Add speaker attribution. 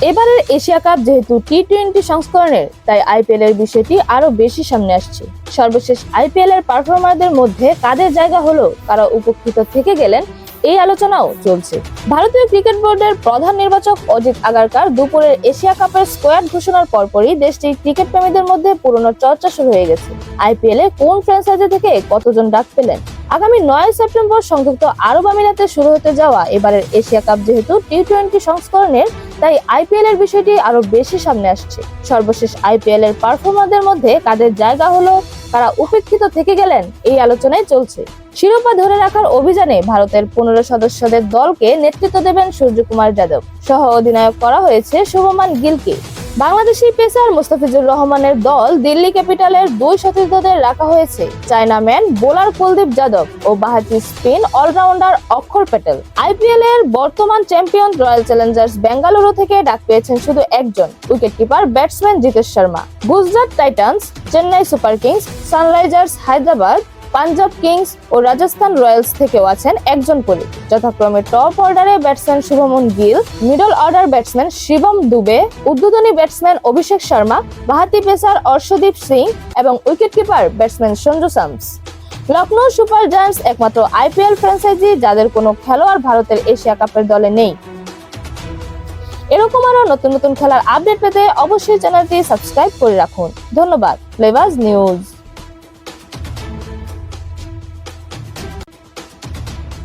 Speaker 1: এবারের Asia cup যেহেতু টি-20 সংস্করণের, তাই আইপিএল এর বিষয়টি আরো বেশি সামনে আসছে। সর্বশেষ আইপিএল এর পারফরমারদের মধ্যে কাদের জায়গা হলো, কারা উপকৃত থেকে গেলেন, এই আলোচনাও চলছে। ভারতীয় ক্রিকেট বোর্ডের প্রধান নির্বাচক অজিত আগারকার দুপুরের এশিয়া কাপের স্কোয়াড ঘোষণার পরপরই দেশটির ক্রিকেট প্রেমীদের মধ্যে পুরনো চর্চা শুরু হয়ে গেছে। আইপিএল এ কোন ফ্র্যাঞ্চাইজি থেকে কতজন ডাক পেলেন। আগামী 9 সেপ্টেম্বর সংযুক্ত আরব আমিরাতে শুরু হতে যাওয়া এবারের এশিয়া কাপ যেহেতু টি-20 সংস্করণের, তাই আইপিএল এর বিষয়টি আরো বেশি সামনে আসছে। সর্বশেষ আইপিএল এর পারফরমারদের মধ্যে কাদের জায়গা হলো, কারা উপেক্ষিত থেকে গেলেন, এই আলোচনায় চলছে। শিরোপা ধরে রাখার অভিযানে ভারতের 15 সদস্যদের দলকে নেতৃত্ব দেবেন সূর্যকুমার যাদব, সহ অধিনায়ক করা হয়েছে শুভমান গিলকে। বাংলাদেশি পেসার মুস্তাফিজুর রহমানের দল দিল্লি ক্যাপিটালের 2 সতীর্থদের রাখা হয়েছে চায়নাম্যান বোলার কুলদীপ যাদব ও বাঁহাতি স্পিন অলরাউন্ডার অক্ষর প্যাটেল। আইপিএল এর বর্তমান চ্যাম্পিয়ন রয়্যাল চ্যালেঞ্জার্স বেঙ্গালুরু থেকে ডাক পেয়েছেন শুধু একজন, wicketkeeper batsman Jitesh Sharma. Gujarat Titans, Chennai Super Kings, Sunrisers Hyderabad, Punjab Kings ও রাজস্থান রয়্যালস থেকেও আছেন একজন করে, যথাক্রমে টপ অর্ডারে batsman Shubman Gill, middle order batsman Shivam Dube, উদ্বোধনী ব্যাটসম্যান অভিষেক শর্মা, বাঁহাতি পেসার অর্শদীপ সিং এবং wicketkeeper batsman Sanju Samson. Lucknow Super Giants একমাত্র আইপিএল ফ্র্যাঞ্চাইজি যাদের কোনো খেলোয়াড় ভারতের এশিয়া কাপের দলে নেই। এরকম আরো নতুন নতুন খেলার আপডেট পেতে অবশ্যই চ্যানেলটি সাবস্ক্রাইব করে রাখুন। ধন্যবাদ। Flavours news.